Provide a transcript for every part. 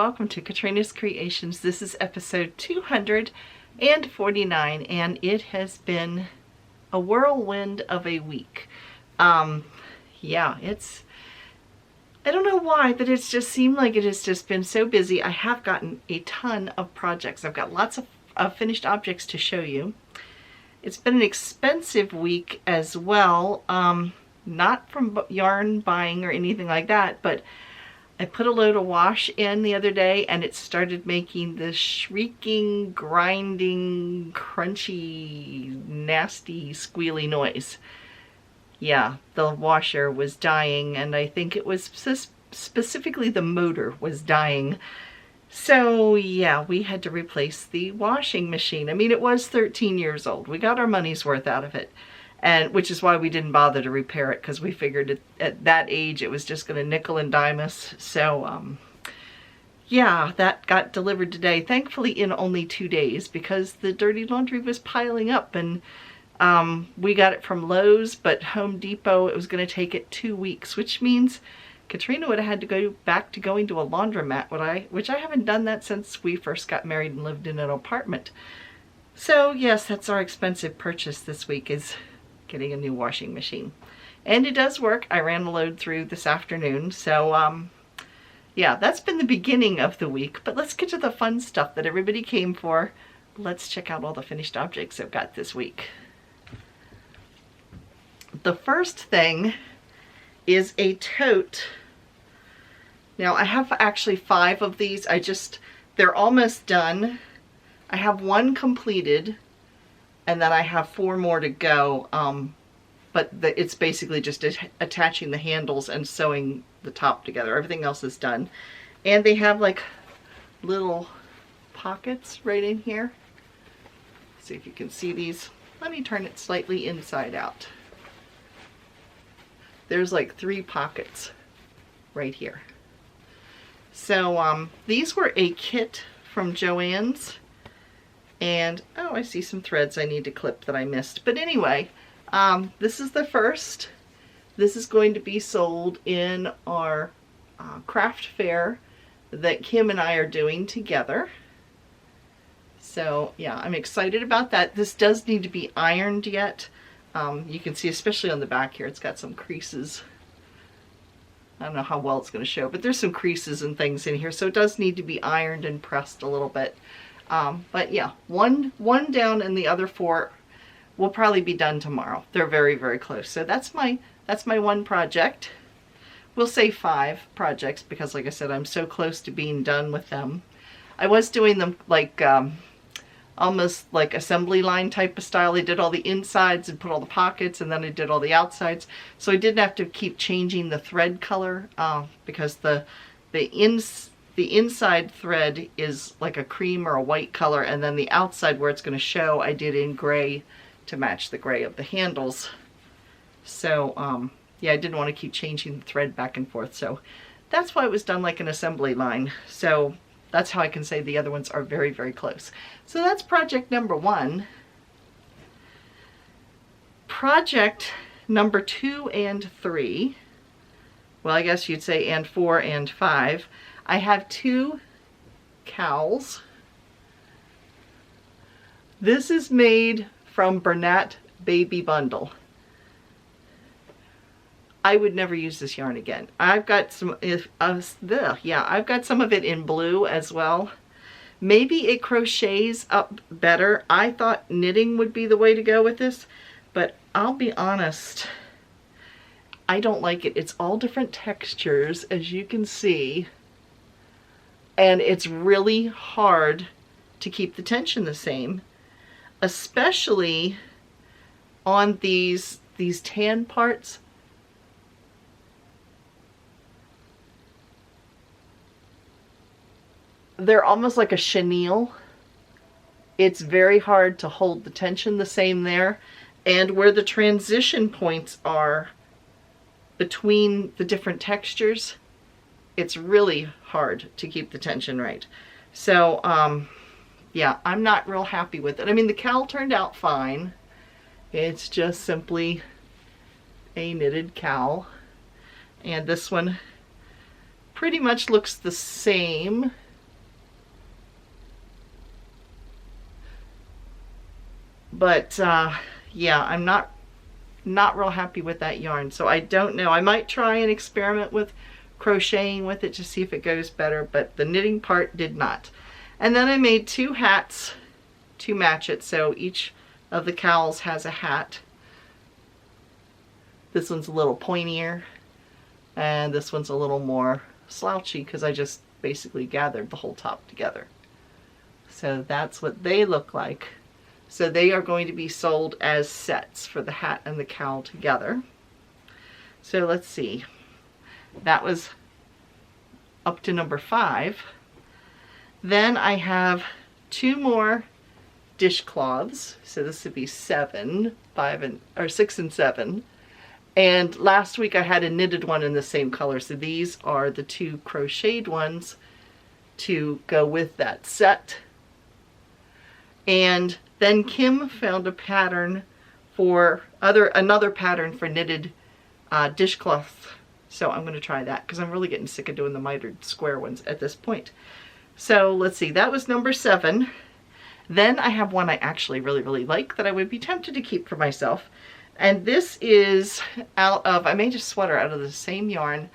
welcome to Katrina's Creations. This is episode 249 and it has been a whirlwind of a week. Yeah, I don't know why, but it's just seemed like it has just been so busy. I have gotten a ton of projects. I've got lots of finished objects to show you. It's been an expensive week as well, not from yarn buying or anything like that, but I put a load of wash in the other day and it started making this shrieking, grinding, crunchy, nasty, squealy noise. Yeah, the washer was dying, and I think it was specifically the motor was dying. So yeah, we had to replace the washing machine. I mean, it was 13 years old. We got our money's worth out of it. And which is why we didn't bother to repair it, because we figured at that age it was just going to nickel and dime us. So yeah, that got delivered today, thankfully in only 2 days, because the dirty laundry was piling up. And we got it from Lowe's, but Home Depot, it was going to take it 2 weeks, which means Katrina would have had to go back to going to a laundromat, which I haven't done that since we first got married and lived in an apartment. So yes, that's our expensive purchase this week, is getting a new washing machine. And it does work. I ran a load through this afternoon. So yeah, that's been the beginning of the week. But let's get to the fun stuff that everybody came for. Let's check out all the finished objects I've got this week. The first thing is a tote. Now I have actually 5 of these. They're almost done. I have 1 completed, and then I have 4 more to go, but it's basically just attaching the handles and sewing the top together. Everything else is done. And they have like little pockets right in here. See if you can see these. Let me turn it slightly inside out. There's like 3 pockets right here. So these were a kit from Joann's. And, oh, I see some threads I need to clip that I missed. But anyway, this is the first. This is going to be sold in our craft fair that Kim and I are doing together. So, yeah, I'm excited about that. This does need to be ironed yet. You can see, especially on the back here, it's got some creases. I don't know how well it's going to show, but there's some creases and things in here. So it does need to be ironed and pressed a little bit. But yeah, one down and the other 4 will probably be done tomorrow. They're very, very close. So that's my 1 project. We'll say 5 projects because, like I said, I'm so close to being done with them. I was doing them like almost like assembly line type of style. I did all the insides and put all the pockets, and then I did all the outsides. So I didn't have to keep changing the thread color because the inside thread is like a cream or a white color, and then the outside where it's going to show I did in gray to match the gray of the handles. So yeah, I didn't want to keep changing the thread back and forth, so that's why it was done like an assembly line. So that's how I can say the other ones are very, very close. So that's project number 1. Project number 2 and 3, well, I guess you'd say and 4 and 5. I have 2 cowls. This is made from Bernat Baby Bundle. I would never use this yarn again. I've got some, I've got some of it in blue as well. Maybe it crochets up better. I thought knitting would be the way to go with this, but I'll be honest, I don't like it. It's all different textures, as you can see. And it's really hard to keep the tension the same, especially on these tan parts. They're almost like a chenille. It's very hard to hold the tension the same there. And where the transition points are between the different textures, it's really hard to keep the tension right. So yeah, I'm not real happy with it. I mean, the cowl turned out fine. It's just simply a knitted cowl. And this one pretty much looks the same. But yeah, I'm not real happy with that yarn. So I don't know. I might try and experiment with crocheting with it to see if it goes better, but the knitting part did not. And then I made 2 hats to match it. So each of the cowls has a hat. This one's a little pointier, and this one's a little more slouchy because I just basically gathered the whole top together. So that's what they look like. So they are going to be sold as sets for the hat and the cowl together. So let's see. That was up to number 5. Then I have 2 more dishcloths. So this would be 7, 6 and 7. And last week I had a knitted one in the same color. So these are the 2 crocheted ones to go with that set. And then Kim found a pattern for another pattern for knitted dishcloth. So I'm going to try that because I'm really getting sick of doing the mitered square ones at this point. So let's see, that was number 7. Then I have one I actually really like that I would be tempted to keep for myself. And this is I made a sweater out of the same yarn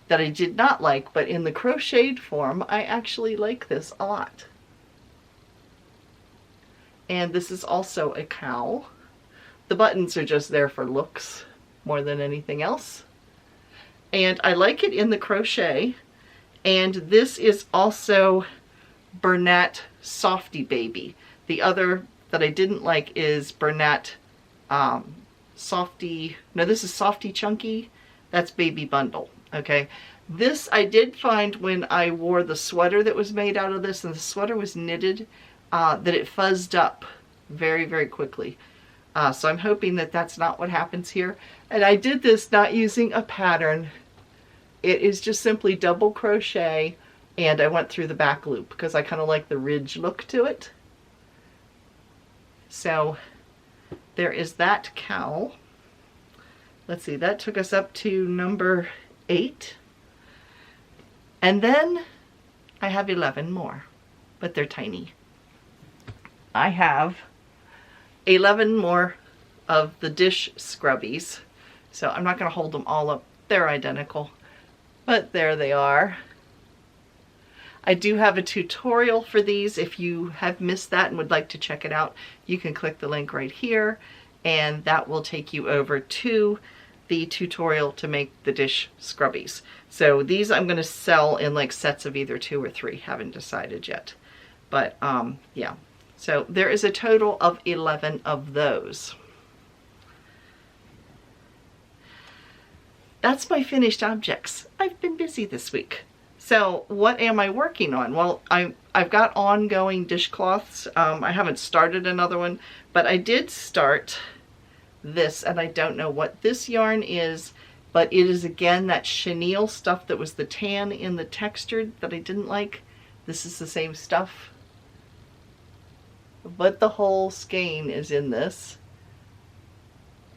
that I did not like, but in the crocheted form, I actually like this a lot. And this is also a cowl. The buttons are just there for looks more than anything else. And I like it in the crochet. And this is also Bernat Softy Baby. The other that I didn't like is Bernat Softy, no, this is Softy Chunky. That's Baby Bundle, okay? This I did find when I wore the sweater that was made out of this, and the sweater was knitted, that it fuzzed up very quickly. So I'm hoping that that's not what happens here. And I did this not using a pattern. It is just simply double crochet, and I went through the back loop because I kind of like the ridge look to it. So there is that cowl. Let's see, that took us up to number 8. And then I have 11 more, but they're tiny. I have 11 more of the dish scrubbies. So I'm not going to hold them all up. They're identical, but there they are. I do have a tutorial for these. If you have missed that and would like to check it out, you can click the link right here, and that will take you over to the tutorial to make the dish scrubbies. So these I'm going to sell in like sets of either 2 or 3. Haven't decided yet. But yeah. So there is a total of 11 of those. That's my finished objects. I've been busy this week. So what am I working on? Well, I've got ongoing dishcloths. I haven't started another one, but I did start this, and I don't know what this yarn is, but it is again that chenille stuff that was the tan in the textured that I didn't like. This is the same stuff, but the whole skein is in this,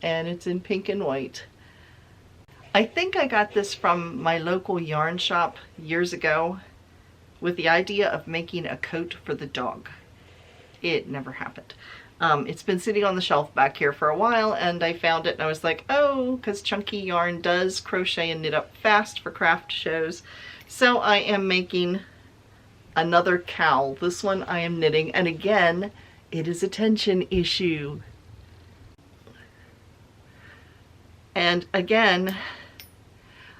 and it's in pink and white. I think I got this from my local yarn shop years ago with the idea of making a coat for the dog. It never happened. It's been sitting on the shelf back here for a while, and I found it and I was like, oh, because Chunky Yarn does crochet and knit up fast for craft shows. So I am making another cowl. This one I am knitting, and again, it is a tension issue. And again,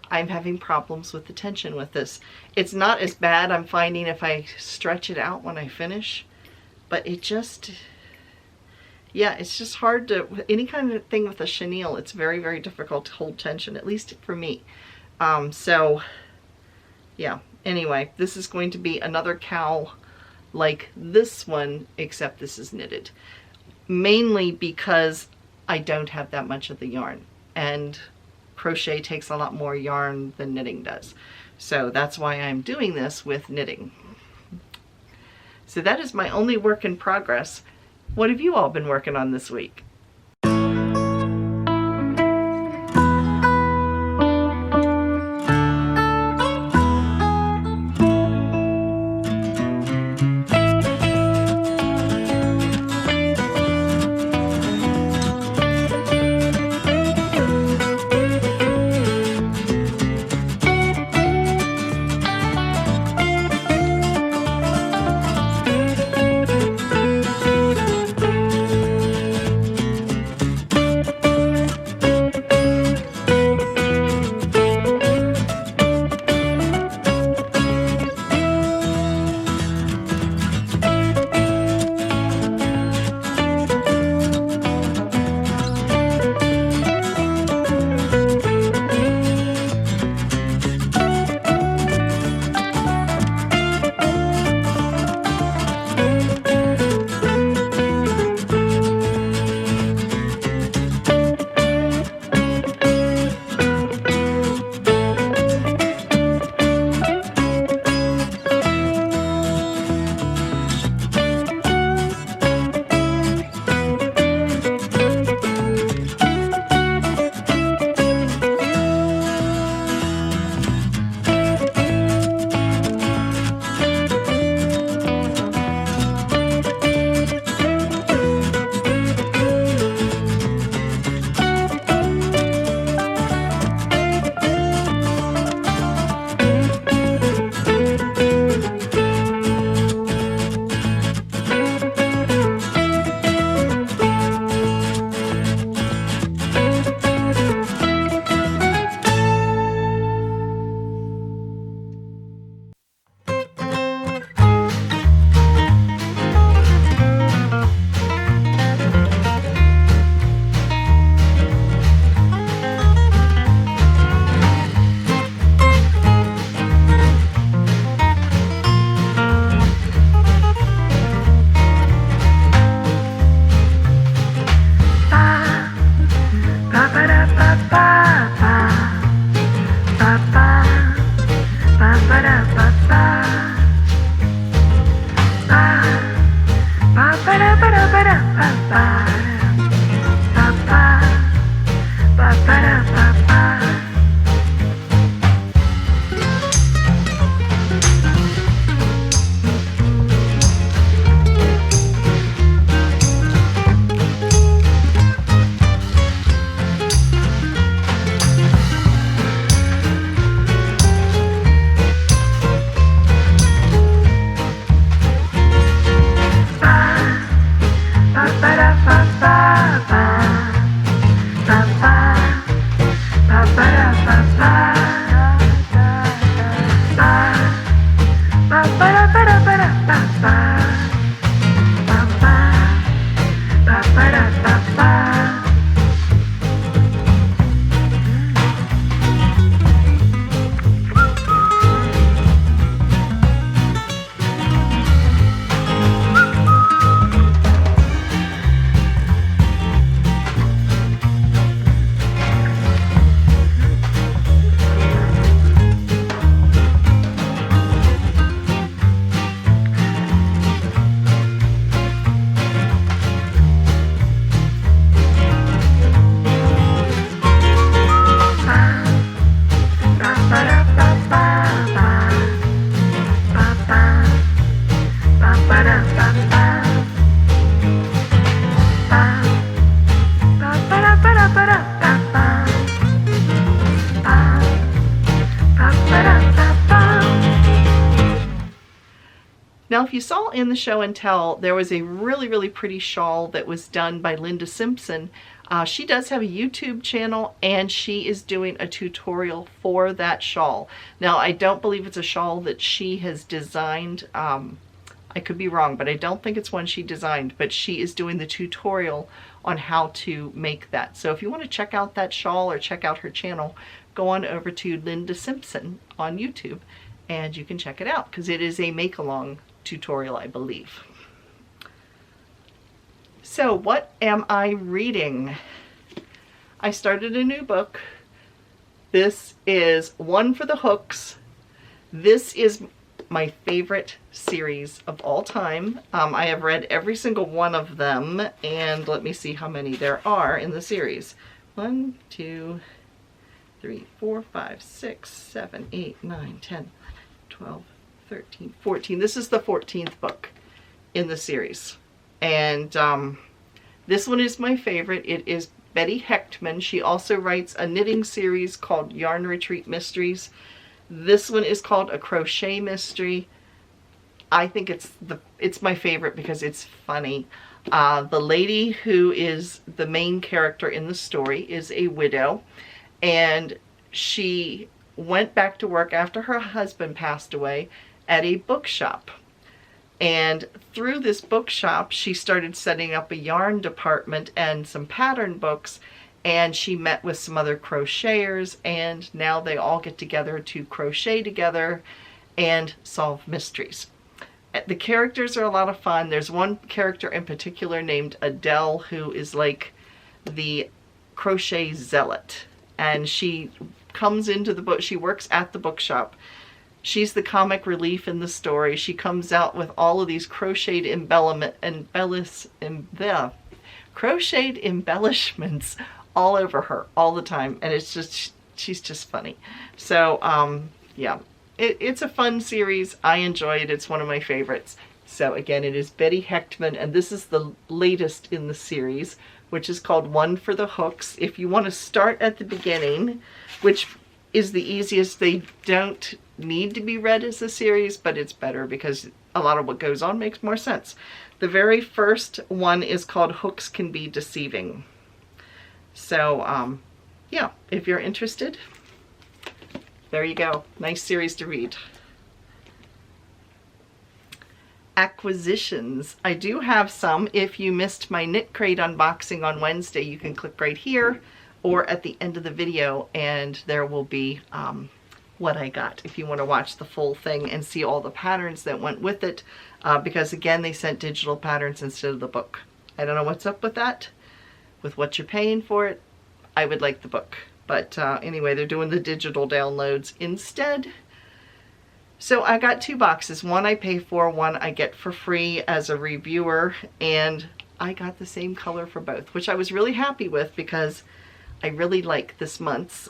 I'm having problems with the tension with this. It's not as bad, I'm finding, if I stretch it out when I finish, but it just, yeah, it's just hard to, any kind of thing with a chenille, it's very difficult to hold tension, at least for me. So yeah, anyway, this is going to be another cowl like this one, except this is knitted. Mainly because I don't have that much of the yarn, and crochet takes a lot more yarn than knitting does. So that's why I'm doing this with knitting. So that is my only work in progress. What have you all been working on this week? Now, if you saw in the show and tell, there was a really, really pretty shawl that was done by Linda Simpson. She does have a YouTube channel, and she is doing a tutorial for that shawl. Now, I don't believe it's a shawl that she has designed. I could be wrong, but I don't think it's one she designed, but she is doing the tutorial on how to make that. So if you want to check out that shawl or check out her channel, go on over to Linda Simpson on YouTube, and you can check it out, because it is a make-along tutorial, I believe. So what am I reading? I started a new book. This is One for the Hooks. This is my favorite series of all time. I have read every single one of them, and let me see how many there are in the series. 1, 2, 3, 4, 5, 6, 7, 8, 9, 10, 12, 13, 14. This is the 14th book in the series. And this one is my favorite. It is Betty Hechtman. She also writes a knitting series called Yarn Retreat Mysteries. This one is called A Crochet Mystery. I think it's my favorite because it's funny. The lady who is the main character in the story is a widow, and she went back to work after her husband passed away at a bookshop. And through this bookshop, she started setting up a yarn department and some pattern books, and she met with some other crocheters, and now they all get together to crochet together and solve mysteries. The characters are a lot of fun. There's one character in particular named Adele, who is like the crochet zealot, and she comes into the book. She works at the bookshop. She's the comic relief in the story. She comes out with all of these crocheted crocheted embellishments all over her all the time, and it's just, she's just funny. So yeah, it's a fun series. I enjoy it. It's one of my favorites. So again, it is Betty Hechtman, and this is the latest in the series, which is called One for the Hooks. If you want to start at the beginning, which is the easiest, they don't need to be read as a series, but it's better because a lot of what goes on makes more sense. The very first one is called Hooks Can Be Deceiving. So yeah, if you're interested, there you go. Nice series to read. Acquisitions. I do have some. If you missed my Knit Crate unboxing on Wednesday, you can click right here or at the end of the video, and there will be what I got if you want to watch the full thing and see all the patterns that went with it, because again, they sent digital patterns instead of the book. I don't know what's up with that, with what you're paying for it. I would like the book, but anyway, they're doing the digital downloads instead. So I got 2 boxes. One I pay for, one I get for free as a reviewer, and I got the same color for both, which I was really happy with because I really like this month's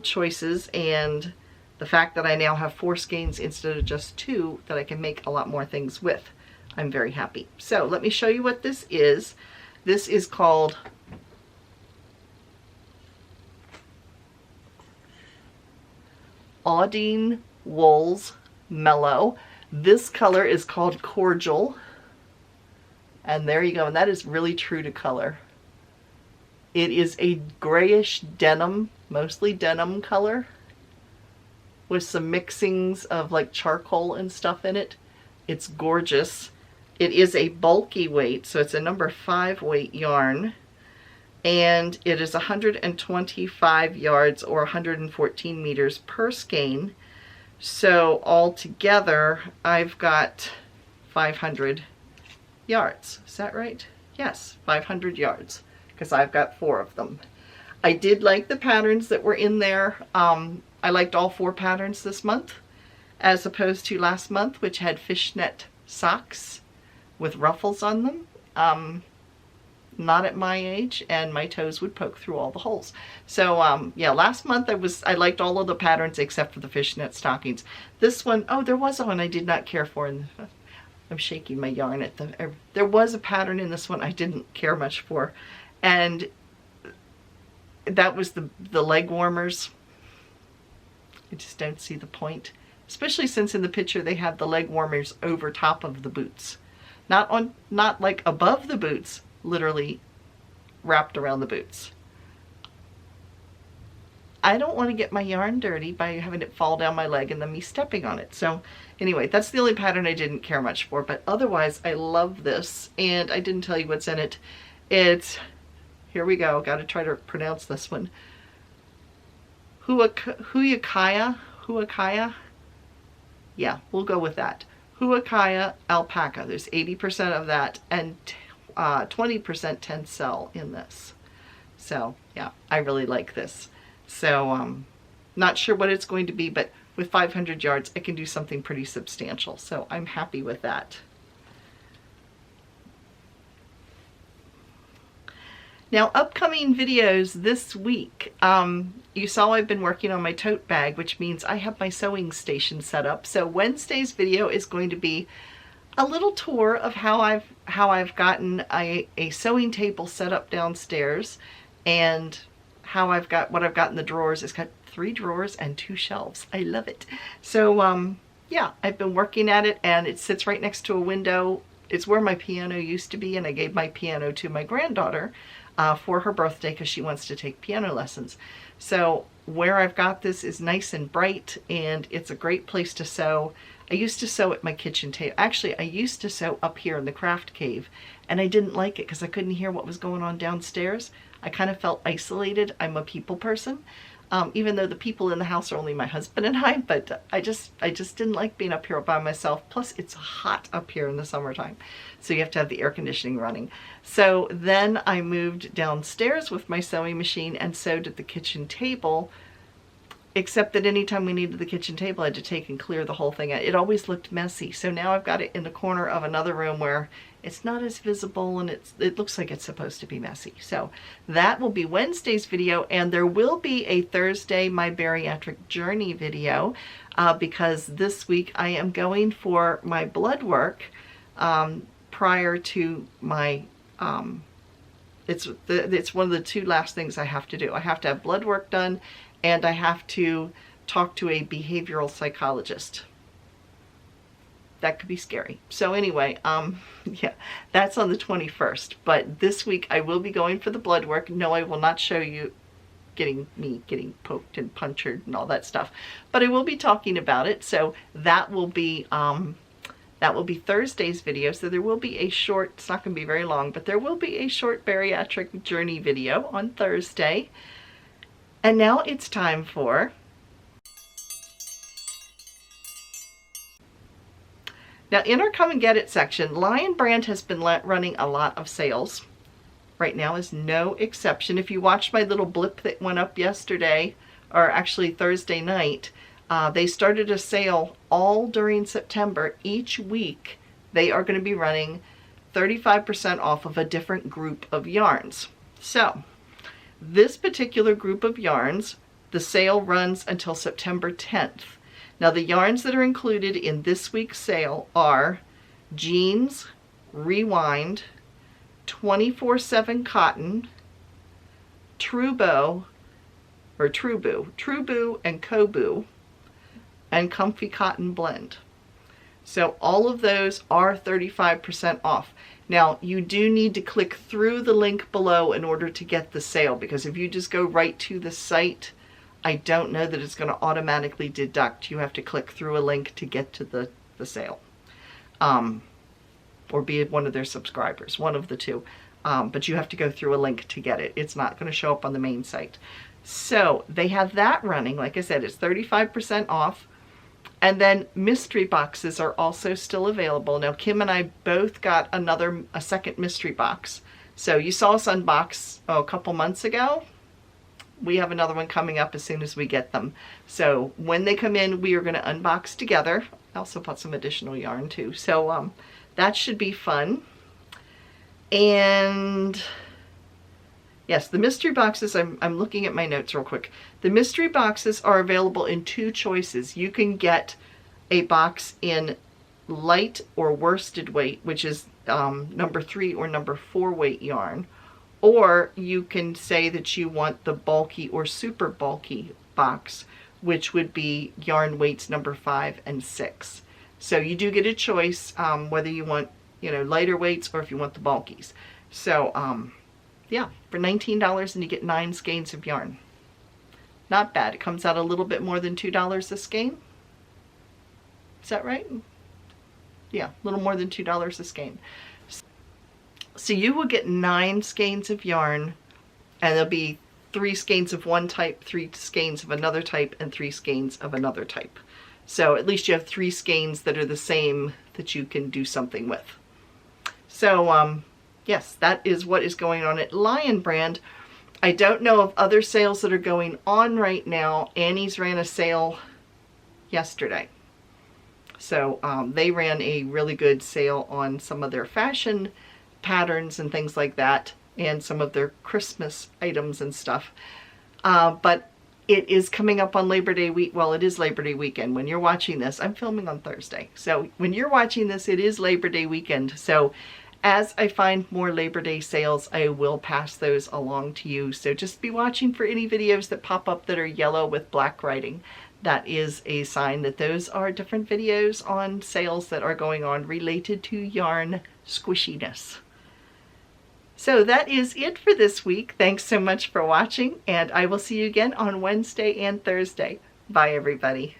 choices, and the fact that I now have 4 skeins instead of just 2 that I can make a lot more things with. I'm very happy. So let me show you what this is. This is called Audine Wools Mellow. This color is called Cordial. And there you go. And that is really true to color. It is a grayish denim, mostly denim color, with some mixings of like charcoal and stuff in it. It's gorgeous. It is a bulky weight, so it's a number 5 weight yarn. And it is 125 yards or 114 meters per skein. So altogether, I've got 500 yards. Is that right? Yes, 500 yards, because I've got 4 of them. I did like the patterns that were in there. I liked all 4 patterns this month, as opposed to last month, which had fishnet socks with ruffles on them. Not at my age, and my toes would poke through all the holes. So yeah, last month I liked all of the patterns except for the fishnet stockings. This one, oh, there was one I did not care for, and I'm shaking my yarn at the, there was a pattern in this one I didn't care much for, and that was the leg warmers. I just don't see the point, especially since in the picture they have the leg warmers over top of the boots, not like above the boots, literally wrapped around the boots. I don't want to get my yarn dirty by having it fall down my leg and then me stepping on it. So anyway, that's the only pattern I didn't care much for, but otherwise I love this. And I didn't tell you what's in it. It's, here we go, got to try to pronounce this one. Huacaya? Yeah, we'll go with that. Huacaya alpaca. There's 80% of that, and 20% tencel in this. So yeah, I really like this. So not sure what it's going to be, but with 500 yards I can do something pretty substantial, so I'm happy with that. Now, upcoming videos this week, you saw I've been working on my tote bag, which means I have my sewing station set up. So Wednesday's video is going to be a little tour of how I've gotten a sewing table set up downstairs, and how I've got what I've got in the drawers. It's got 3 drawers and 2 shelves. I love it. So yeah, I've been working at it, and it sits right next to a window. It's where my piano used to be, and I gave my piano to my granddaughter for her birthday because she wants to take piano lessons. So where I've got this is nice and bright, and it's a great place to sew. I used to sew at my kitchen table. Actually, I used to sew up here in the craft cave, and I didn't like it because I couldn't hear what was going on downstairs. I kind of felt isolated. I'm a people person, even though the people in the house are only my husband and I, but I just didn't like being up here by myself. Plus, it's hot up here in the summertime, so you have to have the air conditioning running. So then I moved downstairs with my sewing machine and sewed at the kitchen table, except that anytime we needed the kitchen table, I had to take and clear the whole thing out. It always looked messy. So now I've got it in the corner of another room where it's not as visible, and it looks like it's supposed to be messy. So that will be Wednesday's video, and there will be a Thursday My Bariatric Journey video because this week I am going for my blood work prior to my it's one of the 2 last things I have to do. I have to have blood work done, and I have to talk to a behavioral psychologist. That could be scary. So anyway, yeah, that's on the 21st. But this week I will be going for the blood work. No, I will not show you me getting poked and punctured and all that stuff. But I will be talking about it. So that will be Thursday's video. So there will be a short, it's not going to be very long, but there will be a short bariatric journey video on Thursday. And now it's time for... Now in our Come and Get It section, Lion Brand has been running a lot of sales. Right now is no exception. If you watched my little blip that went up yesterday, or actually Thursday night, they started a sale all during September. Each week they are going to be running 35% off of a different group of yarns. So this particular group of yarns, the sale runs until September 10th. Now the yarns that are included in this week's sale are Jeans, Rewind, 24/7 Cotton, Truboo and Kobu, and Comfy Cotton Blend. So all of those are 35% off. Now you do need to click through the link below in order to get the sale, because if you just go right to the site, I don't know that it's going to automatically deduct. You have to click through a link to get to the sale. Or be one of their subscribers, one of the two. But you have to go through a link to get it. It's not going to show up on the main site. So they have that running. Like I said, it's 35% off. And then mystery boxes are also still available. Now Kim and I both got a second mystery box. So you saw us unbox a couple months ago. We have another one coming up as soon as we get them. So when they come in, we are going to unbox together. I also bought some additional yarn too. So that should be fun. And yes, the mystery boxes, I'm looking at my notes real quick. The mystery boxes are available in two choices. You can get a box in light or worsted weight, which is number 3 or number 4 weight yarn. Or you can say that you want the bulky or super bulky box, which would be yarn weights number 5 and 6. So you do get a choice whether you want, lighter weights or if you want the bulkies. So yeah, for $19 and you get 9 skeins of yarn. Not bad. It comes out a little bit more than $2 a skein. Is that right? Yeah, a little more than $2 a skein. So you will get 9 skeins of yarn, and there'll be 3 skeins of one type, 3 skeins of another type, and 3 skeins of another type. So at least you have 3 skeins that are the same that you can do something with. So yes, that is what is going on at Lion Brand. I don't know of other sales that are going on right now. Annie's ran a sale yesterday. So they ran a really good sale on some of their fashion patterns and things like that, and some of their Christmas items and stuff. But it is coming up on Labor Day week. Well, it is Labor Day weekend. When you're watching this, I'm filming on Thursday. So when you're watching this, it is Labor Day weekend. So as I find more Labor Day sales, I will pass those along to you. So just be watching for any videos that pop up that are yellow with black writing. That is a sign that those are different videos on sales that are going on related to yarn squishiness. So that is it for this week. Thanks so much for watching, and I will see you again on Wednesday and Thursday. Bye, everybody.